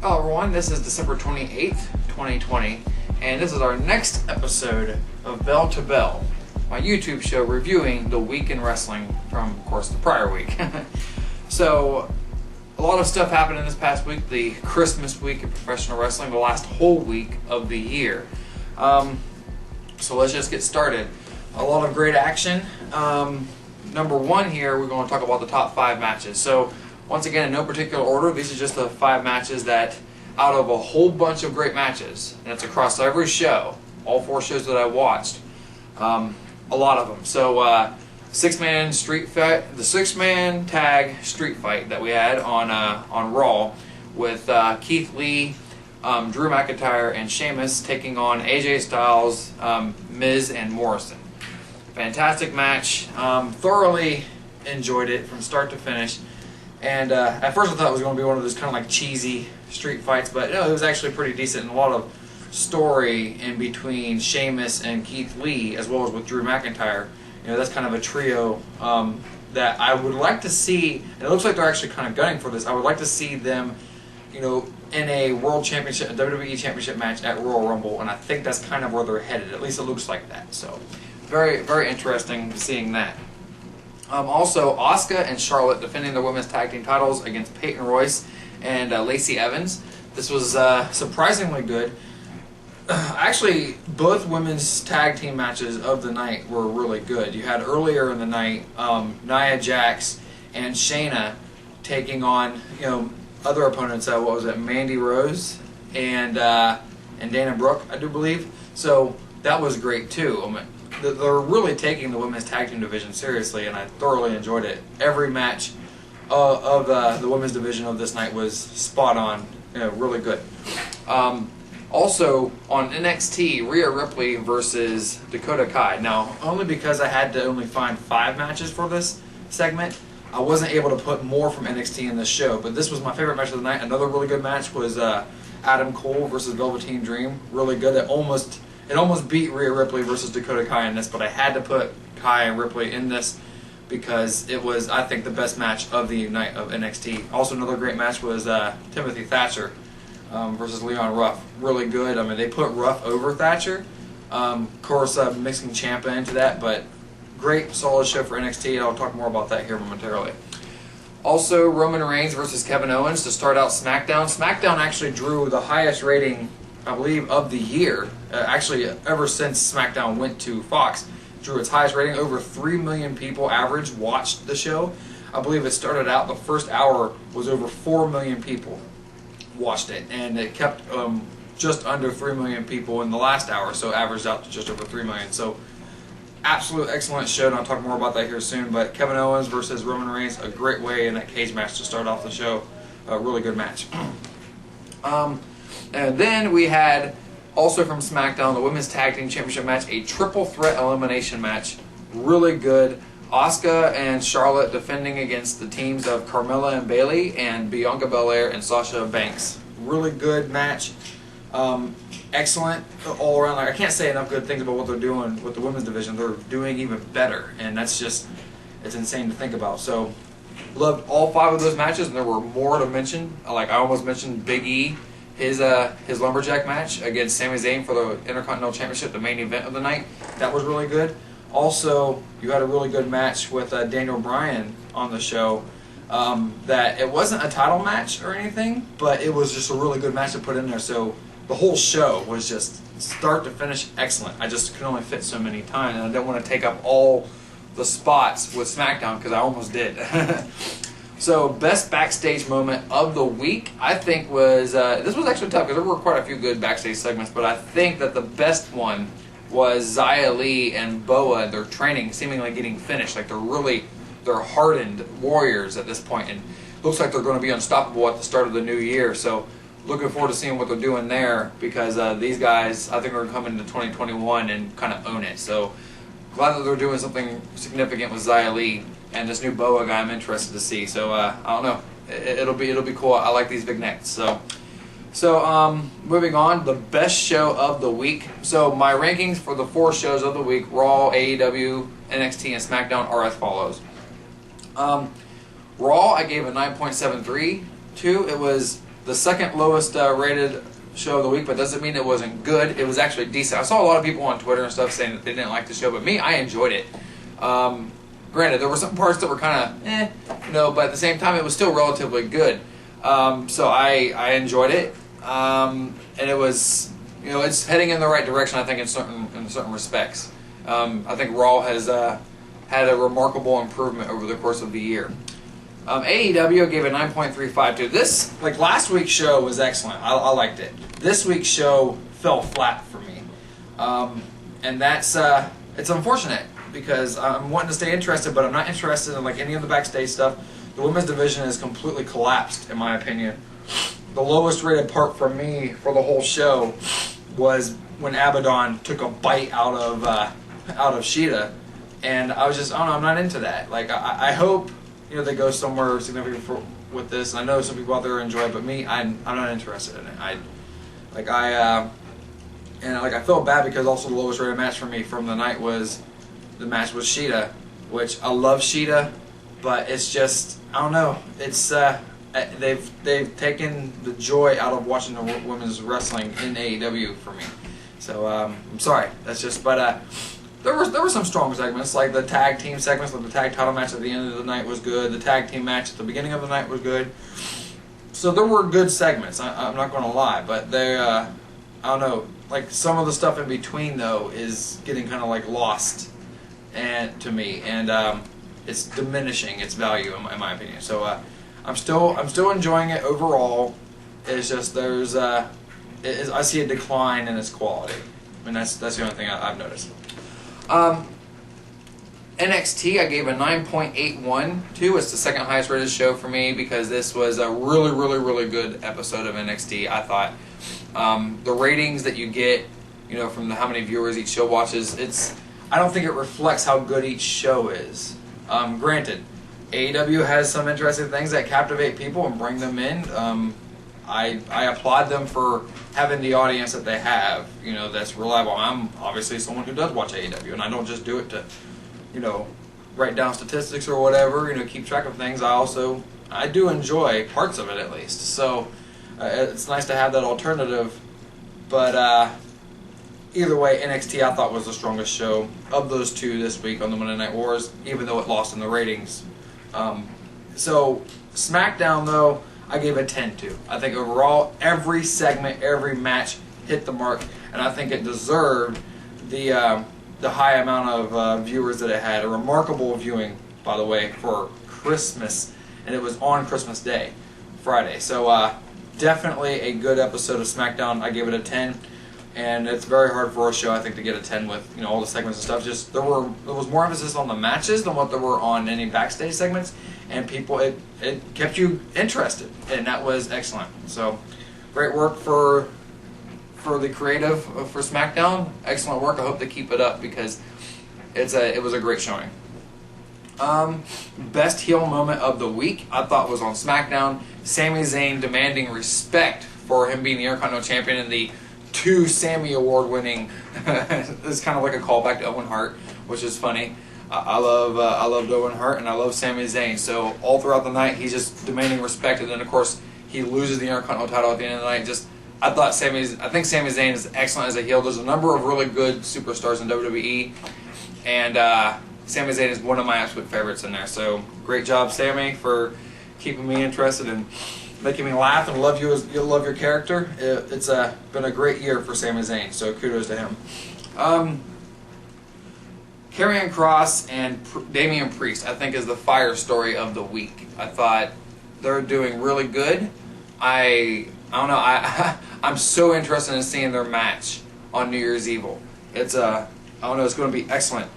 Hello everyone, this is December 28th, 2020, and this is our next episode of Bell to Bell, my YouTube show reviewing the week in wrestling from, of course, the prior week. So, a lot of stuff happened in this past week, the Christmas week in professional wrestling, the last whole week of the year. So let's just get started. A lot of great action. Number one here, we're going to talk about the top 5 matches. So, once again, in no particular order, these are just the 5 matches that, out of a whole bunch of great matches, and it's across every show, all 4 shows that I watched, a lot of them. So, six-man street fight, the 6-man tag street fight that we had on Raw with Keith Lee, Drew McIntyre, and Sheamus taking on AJ Styles, Miz, and Morrison. Fantastic match. Thoroughly enjoyed it from start to finish. And at first I thought it was going to be one of those kind of like cheesy street fights, but no, it was actually pretty decent and a lot of story in between Sheamus and Keith Lee, as well as with Drew McIntyre. You know, that's kind of a trio that I would like to see, and it looks like they're actually kind of gunning for this. I would like to see them, you know, in a World Championship, a WWE Championship match at Royal Rumble, and I think that's kind of where they're headed. At least it looks like that. So, very, very interesting seeing that. Also, Asuka and Charlotte defending their women's tag team titles against Peyton Royce and Lacey Evans. This was surprisingly good. Actually, both women's tag team matches of the night were really good. You had earlier in the night Nia Jax and Shayna taking on other opponents. What was it? Mandy Rose and Dana Brooke, I do believe. So that was great too. They're really taking the women's tag team division seriously, and I thoroughly enjoyed it. Every match of the women's division of this night was spot on, really good. Also, on NXT, Rhea Ripley versus Dakota Kai. Now, only because I had to only find 5 matches for this segment, I wasn't able to put more from NXT in this show, but this was my favorite match of the night. Another really good match was Adam Cole versus Velveteen Dream. Really good. It almost beat Rhea Ripley versus Dakota Kai in this, but I had to put Kai and Ripley in this because it was, I think, the best match of the night of NXT. Also, another great match was Timothy Thatcher versus Leon Ruff. Really good. I mean, they put Ruff over Thatcher. Of course, mixing Ciampa into that, but great, solid show for NXT. I'll talk more about that here momentarily. Also, Roman Reigns versus Kevin Owens to start out SmackDown. SmackDown actually drew the highest rating, I believe, of the year. Actually, ever since SmackDown went to Fox, drew its highest rating. Over 3 million people average watched the show. I believe it started out, the first hour was over 4 million people watched it, and it kept just under 3 million people in the last hour, so averaged out to just over 3 million. So, absolute excellent show, and I'll talk more about that here soon. But Kevin Owens versus Roman Reigns, a great way in that cage match to start off the show. A really good match. And then we had, also from SmackDown, the Women's Tag Team Championship match, a triple threat elimination match. Really good. Asuka and Charlotte defending against the teams of Carmella and Bayley and Bianca Belair and Sasha Banks. Really good match. Excellent all around. I can't say enough good things about what they're doing with the women's division. They're doing even better, and that's just, it's insane to think about. So, loved all 5 of those matches, and there were more to mention. Like I almost mentioned Big E, his lumberjack match against Sami Zayn for the Intercontinental Championship, the main event of the night. That was really good. Also, you had a really good match with Daniel Bryan on the show. That it wasn't a title match or anything, but it was just a really good match to put in there. So the whole show was just start to finish excellent. I just could only fit so many times, and I didn't want to take up all the spots with SmackDown because I almost did. So, best backstage moment of the week, I think was, this was actually tough because there were quite a few good backstage segments, but I think that the best one was Xia Li and Boa, their training seemingly getting finished. Like they're hardened warriors at this point, and looks like they're going to be unstoppable at the start of the new year. So, looking forward to seeing what they're doing there because these guys, I think, are coming into 2021 and kind of own it. So, glad that they're doing something significant with Xia Li. And this new Boa guy I'm interested to see. So I don't know. It'll be cool. I like these big necks. So moving on, the best show of the week. So my rankings for the 4 shows of the week: Raw, AEW, NXT, and SmackDown are as follows. Raw, I gave a 9.73 to. It was the second lowest rated show of the week, but doesn't mean it wasn't good. It was actually decent. I saw a lot of people on Twitter and stuff saying that they didn't like the show, but me, I enjoyed it. Granted, there were some parts that were kind of but at the same time, it was still relatively good. So I enjoyed it, and it was, it's heading in the right direction. I think in certain respects. I think Raw has had a remarkable improvement over the course of the year. AEW gave a 9.35 to this. Like last week's show was excellent. I liked it. This week's show fell flat for me, and that's it's unfortunate because I'm wanting to stay interested, but I'm not interested in like any of the backstage stuff. The women's division has completely collapsed, in my opinion. The lowest rated part for me for the whole show was when Abaddon took a bite out of Sheeta, and I was just, I don't know, I'm not into that. Like I hope they go somewhere significant with this. And I know some people out there enjoy it, but me, I'm not interested in it. I felt bad because also the lowest rated match for me from the night was the match with Sheeta, which I love Sheeta, but it's just, I don't know. It's they've taken the joy out of watching the women's wrestling in AEW for me. So I'm sorry. That's just, but there were some strong segments, like the tag team segments, like the tag title match at the end of the night was good. The tag team match at the beginning of the night was good. So there were good segments. I'm not going to lie, but they, I don't know, like some of the stuff in between though is getting kind of like lost, and to me, and it's diminishing its value in my opinion. So I'm still enjoying it overall. It's just I see a decline in its quality, and that's the only thing I've noticed. NXT I gave a 9.81 to. It's the second highest rated show for me because this was a really, really, really good episode of NXT. I thought the ratings that you get, from how many viewers each show watches, I don't think it reflects how good each show is. Granted, AEW has some interesting things that captivate people and bring them in. I applaud them for having the audience that they have, that's reliable. I'm obviously someone who does watch AEW, and I don't just do it to, write down statistics or whatever, keep track of things. I do enjoy parts of it at least. So it's nice to have that alternative. But either way, NXT I thought was the strongest show of those two this week on the Monday Night Wars, even though it lost in the ratings. So SmackDown, though, I gave a 10 to. I think overall, every segment, every match hit the mark, and I think it deserved the high amount of viewers that it had. A remarkable viewing, by the way, for Christmas, and it was on Christmas Day, Friday. So definitely a good episode of SmackDown. I gave it a 10, and it's very hard for a show, I think, to get a 10 with all the segments and stuff. Just there was more emphasis on the matches than what there were on any backstage segments. And people, it kept you interested, and that was excellent. So, great work for the creative for SmackDown. Excellent work. I hope they keep it up because it was a great showing. Best heel moment of the week I thought was on SmackDown. Sami Zayn demanding respect for him being the Intercontinental Champion and the 2 Sammy Award winning. It's kind of like a callback to Owen Hart, which is funny. I love Owen Hart, and I love Sami Zayn. So all throughout the night, he's just demanding respect, and then of course he loses the Intercontinental title at the end of the night. I think Sami Zayn is excellent as a heel. There's a number of really good superstars in WWE, and Sami Zayn is one of my absolute favorites in there. So great job, Sami, for keeping me interested and making me laugh and love your character. It's been a great year for Sami Zayn. So kudos to him. Karrion Kross and Damian Priest, I think, is the fire story of the week. I thought they're doing really good. I don't know. I'm so interested in seeing their match on New Year's Evil. It's I don't know. It's going to be excellent.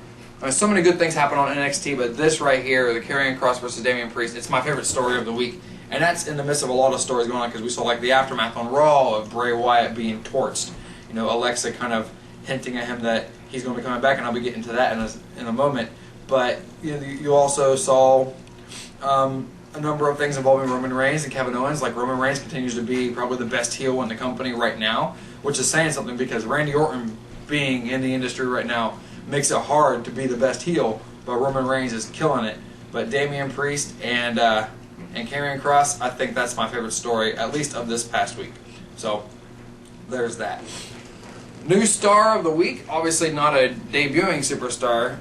So many good things happen on NXT, but this right here, the Karrion Kross versus Damian Priest, it's my favorite story of the week, and that's in the midst of a lot of stories going on because we saw like the aftermath on Raw of Bray Wyatt being torched. Alexa kind of hinting at him that he's going to be coming back, and I'll be getting to that in a moment. But you also saw a number of things involving Roman Reigns and Kevin Owens. Like Roman Reigns continues to be probably the best heel in the company right now, which is saying something because Randy Orton being in the industry right now makes it hard to be the best heel, but Roman Reigns is killing it. But Damian Priest and And Karrion Kross, I think that's my favorite story, at least of this past week. So, there's that. New star of the week, obviously not a debuting superstar.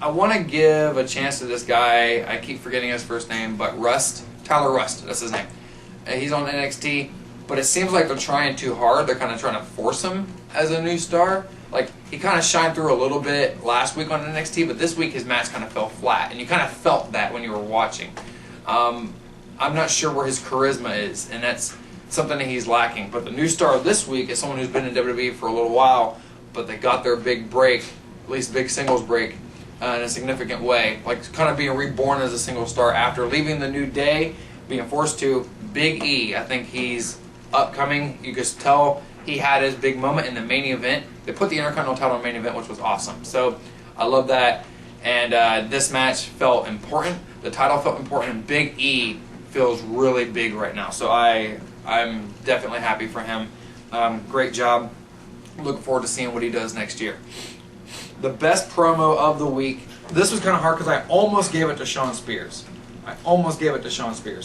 I want to give a chance to this guy. I keep forgetting his first name, but Tyler Rust, that's his name. He's on NXT, but it seems like they're trying too hard. They're kind of trying to force him as a new star. Like, he kind of shined through a little bit last week on NXT, but this week his match kind of fell flat, and you kind of felt that when you were watching. I'm not sure where his charisma is, and that's something that he's lacking. But the new star this week is someone who's been in WWE for a little while, but they got their big break, at least big singles break, in a significant way. Like, kind of being reborn as a single star after leaving the New Day, being forced to. Big E, I think he's upcoming. You could tell he had his big moment in the main event. They put the Intercontinental title in the main event, which was awesome. So I love that. And this match felt important. The title felt important. And Big E feels really big right now. So I'm definitely happy for him. Great job. Looking forward to seeing what he does next year. The best promo of the week. This was kind of hard because I almost gave it to Shawn Spears.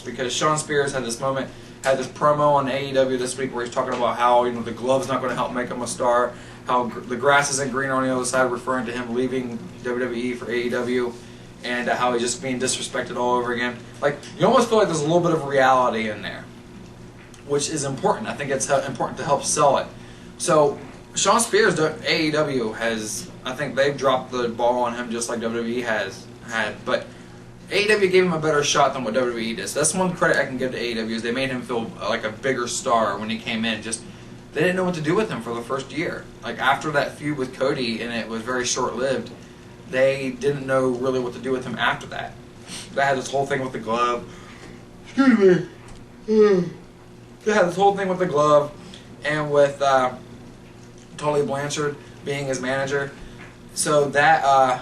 Because Shawn Spears had this moment, had this promo on AEW this week where he's talking about how the glove's not going to help make him a star, how the grass isn't greener on the other side, referring to him leaving WWE for AEW, and how he's just being disrespected all over again. Like, you almost feel like there's a little bit of reality in there, which is important. I think it's important to help sell it. So Shawn Spears, AEW has, I think they've dropped the ball on him just like WWE has had, but AEW gave him a better shot than what WWE did. So that's one credit I can give to AEW is they made him feel like a bigger star when he came in. Just they didn't know what to do with him for the first year. Like, after that feud with Cody, and it was very short-lived, they didn't know really what to do with him after that. They had this whole thing with the glove. Excuse me. They had this whole thing with the glove and with Tully Blanchard being his manager. So that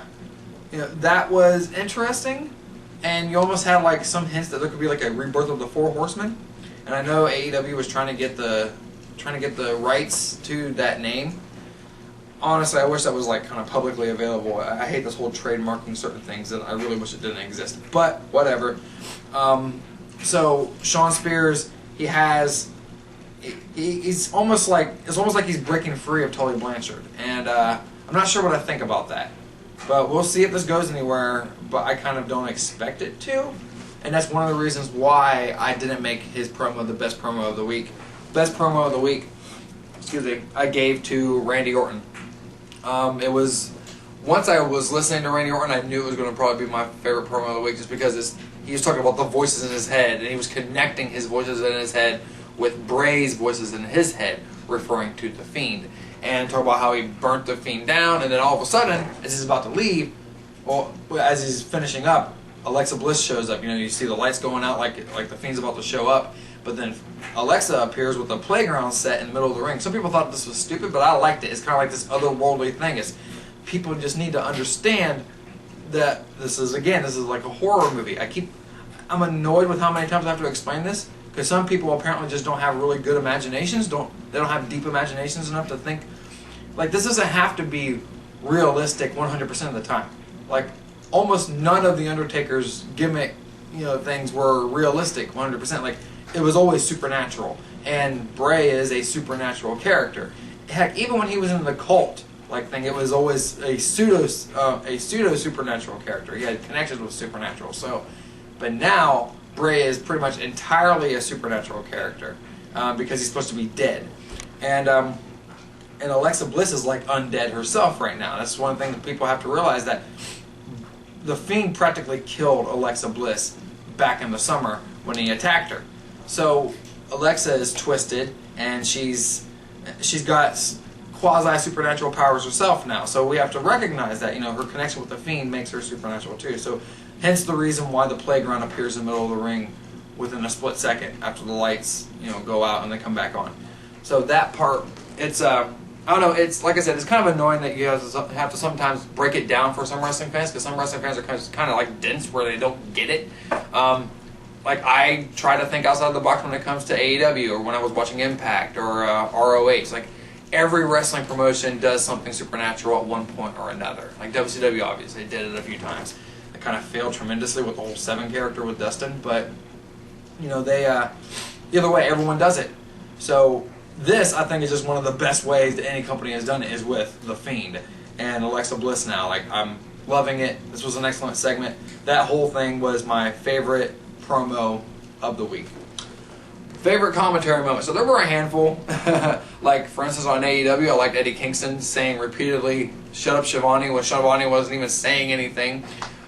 that was interesting. And you almost had like some hints that there could be like a rebirth of the Four Horsemen. And I know AEW was trying to get the rights to that name. Honestly, I wish that was like kind of publicly available. I hate this whole trademarking certain things, and I really wish it didn't exist. But whatever. So Shawn Spears, he's almost like he's breaking free of Tully Blanchard, and I'm not sure what I think about that. But we'll see if this goes anywhere, but I kind of don't expect it to. And that's one of the reasons why I didn't make his promo the best promo of the week. Best promo of the week, I gave to Randy Orton. It was, once I was listening to Randy Orton, I knew it was going to probably be my favorite promo of the week just because he was talking about the voices in his head, and he was connecting his voices in his head with Bray's voices in his head, referring to The Fiend. And talk about how he burnt The Fiend down, and then all of a sudden, as he's about to leave, well, as he's finishing up, Alexa Bliss shows up. You see the lights going out like The Fiend's about to show up, but then Alexa appears with a playground set in the middle of the ring. Some people thought this was stupid, but I liked it. It's kind of like this otherworldly thing. People just need to understand that this is like a horror movie. I'm annoyed with how many times I have to explain this. Because some people apparently just don't have really good imaginations. They don't have deep imaginations enough to think. Like, this doesn't have to be realistic 100% of the time. Like, almost none of the Undertaker's gimmick, things were realistic 100%. Like, it was always supernatural. And Bray is a supernatural character. Heck, even when he was in the cult thing, it was always a pseudo supernatural character. He had connections with supernatural. But now Bray is pretty much entirely a supernatural character because he's supposed to be dead, and Alexa Bliss is like undead herself right now. That's one thing that people have to realize, that The Fiend practically killed Alexa Bliss back in the summer when he attacked her. So Alexa is twisted, and she's got quasi supernatural powers herself now. So we have to recognize that her connection with The Fiend makes her supernatural too. So hence the reason why the playground appears in the middle of the ring within a split second after the lights, go out and they come back on. So that part, it's I don't know. It's like I said, it's kind of annoying that you have to sometimes break it down for some wrestling fans, because some wrestling fans are kind of like dense where they don't get it. Like, I try to think outside the box when it comes to AEW, or when I was watching Impact or ROH. Like, every wrestling promotion does something supernatural at one point or another. Like WCW, obviously, did it a few times. They kind of failed tremendously with the whole 7 character with Dustin, but you know, they either way, everyone does it. So this, I think, is just one of the best ways that any company has done it, is with The Fiend and Alexa Bliss now. Like, I'm loving it. This was an excellent segment. That whole thing was my favorite promo of the week. Favorite commentary moment. So there were a handful. Like, for instance, on AEW, I liked Eddie Kingston saying repeatedly, "Shut up, Shivani," when Shivani wasn't even saying anything.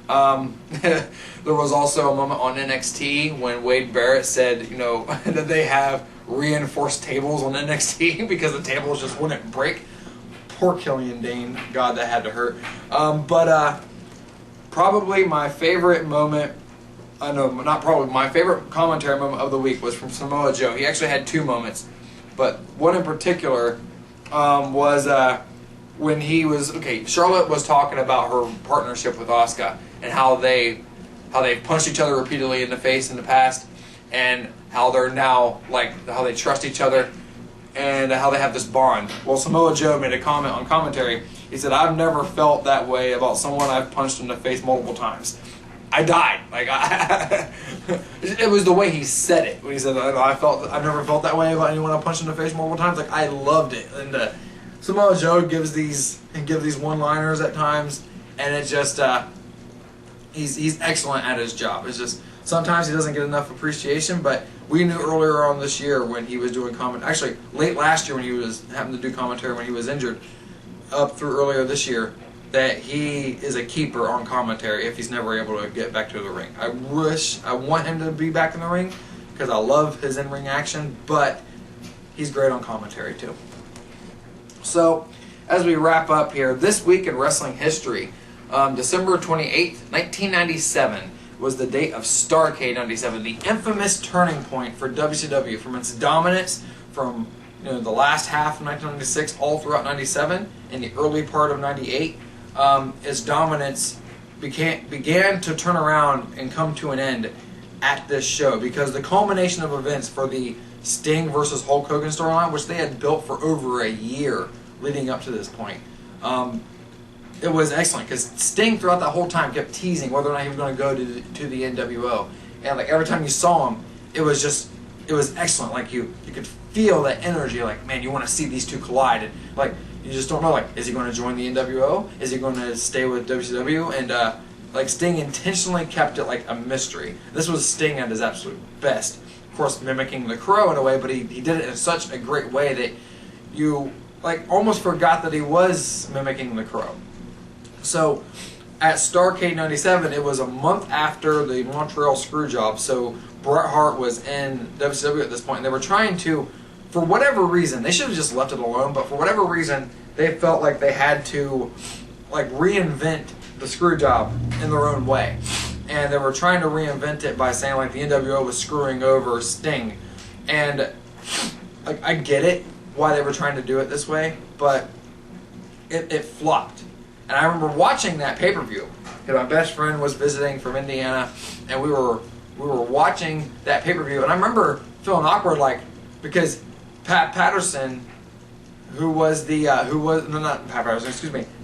There was also a moment on NXT when Wade Barrett said, you know, that they have reinforced tables on NXT because the tables just wouldn't break. Poor Killian Dane. God, that had to hurt. But probably my favorite moment, not probably, my favorite commentary moment of the week was from Samoa Joe. He actually had 2 moments, but one in particular was when he was, Charlotte was talking about her partnership with Asuka and how they punched each other repeatedly in the face in the past, and how they're now, like, how they trust each other and how they have this bond. Well, Samoa Joe made a comment on commentary. He said, "I've never felt that way about someone I've punched in the face multiple times. I died." Like, it was the way he said it. When he said, "I've never felt that way about anyone I punched in the face multiple times." Like, I loved it. And Samoa Joe gives these one-liners at times, and it just he's excellent at his job. It's just sometimes he doesn't get enough appreciation, but we knew earlier on this year when he was doing actually late last year when he was having to do commentary when he was injured, up through earlier this year, that he is a keeper on commentary if he's never able to get back to the ring. I want him to be back in the ring because I love his in-ring action, but he's great on commentary too. So, as we wrap up here, this week in wrestling history, December 28th, 1997 was the date of Starrcade 97, the infamous turning point for WCW from its dominance from the last half of 1996 all throughout 97 and the early part of 98. Its dominance began to turn around and come to an end at this show because the culmination of events for the Sting versus Hulk Hogan storyline, which they had built for over a year leading up to this point, it was excellent because Sting throughout that whole time kept teasing whether or not he was going to go to the NWO, and like every time you saw him, it was excellent. Like you could feel that energy. Like, man, you want to see these two collide, and like you just don't know. Like, is he going to join the NWO? Is he going to stay with WCW? And like Sting intentionally kept it like a mystery. This was Sting at his absolute best. Of course, mimicking the Crow in a way, but he did it in such a great way that you like almost forgot that he was mimicking the Crow. So, at Starrcade 97, it was a month after the Montreal Screwjob, so Bret Hart was in WCW at this point, and they were trying to, for whatever reason, they should have just left it alone, but for whatever reason, they felt like they had to like reinvent the Screwjob in their own way. And they were trying to reinvent it by saying like the NWO was screwing over Sting. And like I get it, why they were trying to do it this way, but it flopped. And I remember watching that pay-per-view. My best friend was visiting from Indiana, and we were watching that pay-per-view. And I remember feeling awkward, like because Pat Patterson,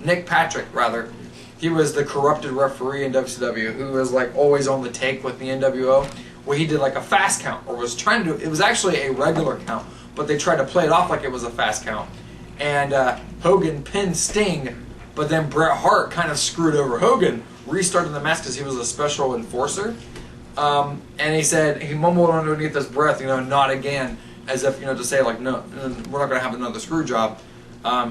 Nick Patrick rather, he was the corrupted referee in WCW who was like always on the take with the NWO. Well, he did like a fast count, or was trying to do. It was actually a regular count, but they tried to play it off like it was a fast count. And Hogan pinned Sting. But then Bret Hart kind of screwed over Hogan, restarted the match because he was a special enforcer. And he said, he mumbled underneath his breath, not again, as if, to say, like, no, we're not going to have another screw job.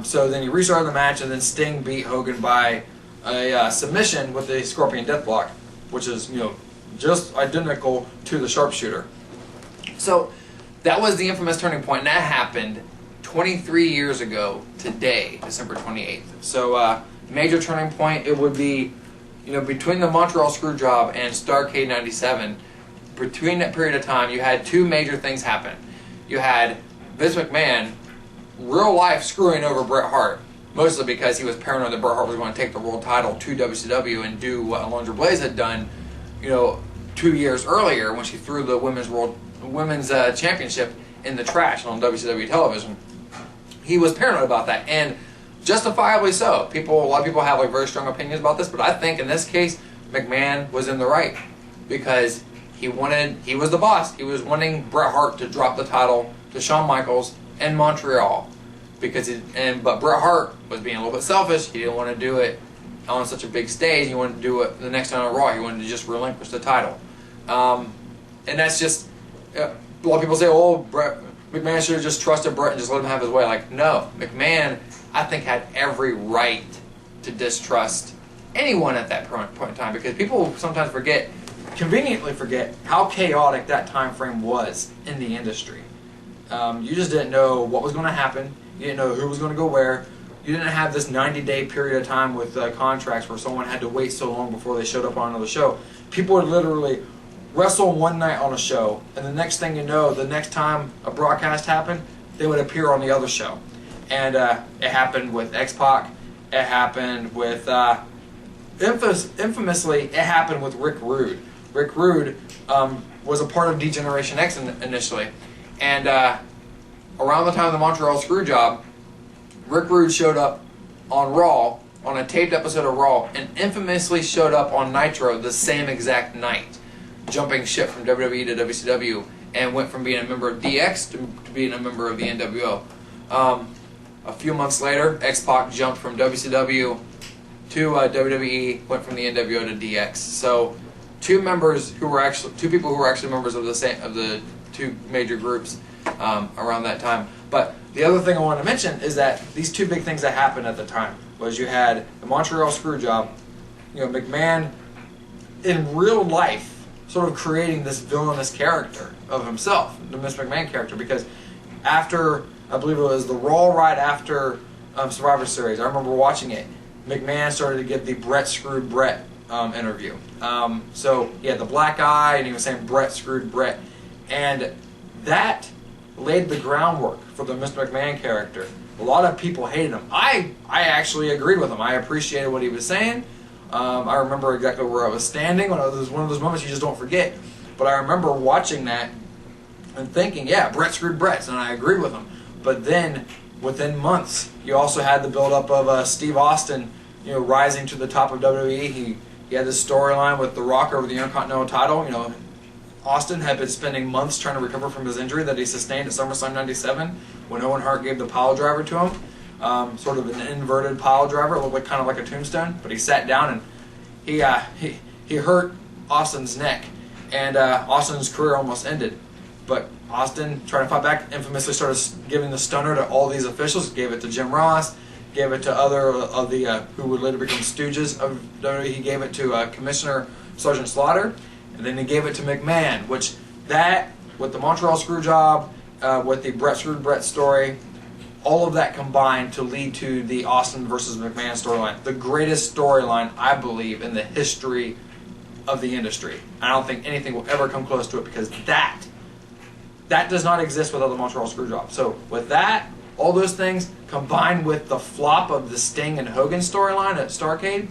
So then he restarted the match, and then Sting beat Hogan by a submission with the Scorpion Deathlock, which is, just identical to the Sharpshooter. So that was the infamous turning point, and that happened 23 years ago today, December 28th. So major turning point, it would be, between the Montreal Screwjob and Starrcade 97, between that period of time, you had 2 major things happen. You had Vince McMahon, real life screwing over Bret Hart, mostly because he was paranoid that Bret Hart was going to take the world title to WCW and do what Alundra Blaze had done, 2 years earlier when she threw the women's championship in the trash on WCW television. He was paranoid about that, and justifiably so. A lot of people have like very strong opinions about this, but I think in this case, McMahon was in the right because he was the boss. He was wanting Bret Hart to drop the title to Shawn Michaels in Montreal but Bret Hart was being a little bit selfish. He didn't want to do it on such a big stage. He wanted to do it the next time on Raw. He wanted to just relinquish the title. And that's just, a lot of people say, oh, McMahon should have just trusted Bret and just let him have his way. Like, no, McMahon, I think, had every right to distrust anyone at that point in time, because people sometimes conveniently forget how chaotic that time frame was in the industry. You just didn't know what was going to happen. You didn't know who was going to go where. You didn't have this 90-day period of time with contracts where someone had to wait so long before they showed up on another show. People would literally wrestle one night on a show, and the next thing you know, the next time a broadcast happened, they would appear on the other show. And it happened with X-Pac. It happened with, infamously, it happened with Rick Rude. Rick Rude was a part of D-Generation X initially. And around the time of the Montreal Screwjob, Rick Rude showed up on Raw, on a taped episode of Raw, and infamously showed up on Nitro the same exact night, jumping ship from WWE to WCW, and went from being a member of DX to being a member of the NWO. A few months later, X-Pac jumped from WCW to WWE, went from the NWO to DX. So, two people who were actually members of the two major groups around that time. But the other thing I want to mention is that these two big things that happened at the time was you had the Montreal Screwjob, McMahon in real life sort of creating this villainous character of himself, the Vince McMahon character, because after, I believe it was the Raw right after Survivor Series, I remember watching it, McMahon started to give the Bret Screwed Bret interview. So he had the black eye and he was saying Bret screwed Bret, and that laid the groundwork for the Mr. McMahon character. A lot of people hated him. I actually agreed with him. I appreciated what he was saying. I remember exactly where I was standing. It was one of those moments you just don't forget. But I remember watching that and thinking, yeah, Bret screwed Bret, and I agreed with him. But then, within months, you also had the build-up of Steve Austin, rising to the top of WWE. He had this storyline with The Rock over the Intercontinental title. Austin had been spending months trying to recover from his injury that he sustained at SummerSlam '97 when Owen Hart gave the pile driver to him, sort of an inverted pile driver. It looked kind of like a tombstone, but he sat down and he hurt Austin's neck, and Austin's career almost ended. But Austin, trying to fight back, infamously started giving the stunner to all these officials. Gave it to Jim Ross, gave it to other of the who would later become stooges of WWE. He gave it to Commissioner Sergeant Slaughter. And then he gave it to McMahon, with the Montreal Screwjob, with the Bret Screwed Bret story, all of that combined to lead to the Austin versus McMahon storyline. The greatest storyline, I believe, in the history of the industry. I don't think anything will ever come close to it, because that does not exist without the Montreal Screwjob. So with that, all those things, combined with the flop of the Sting and Hogan storyline at Starrcade,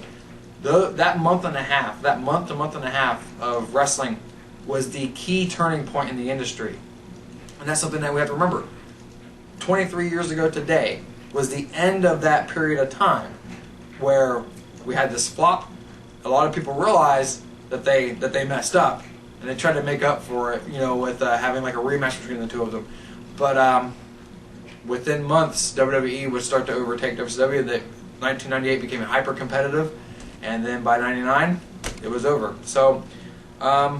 that month to month and a half of wrestling was the key turning point in the industry. And that's something that we have to remember. 23 years ago today was the end of that period of time where we had this flop. A lot of people realized that they messed up, and they tried to make up for it, with having like a rematch between the two of them. But within months, WWE would start to overtake WCW. That 1998 became hyper competitive. And then by '99, it was over. So, yeah,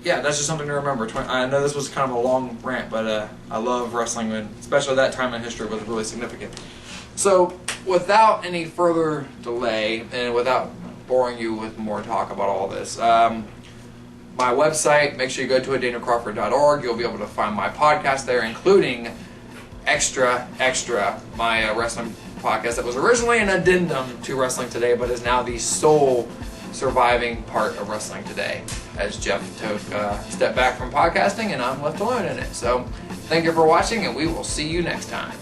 that's just something to remember. I know this was kind of a long rant, but I love wrestling, and especially that time in history was really significant. So, without any further delay, and without boring you with more talk about all this, my website, make sure you go to danacrawford.org. You'll be able to find my podcast there, including Extra, my wrestling podcast that was originally an addendum to Wrestling Today, but is now the sole surviving part of Wrestling Today, as Jeff took a step back from podcasting and I'm left alone in it. So thank you for watching, and we will see you next time.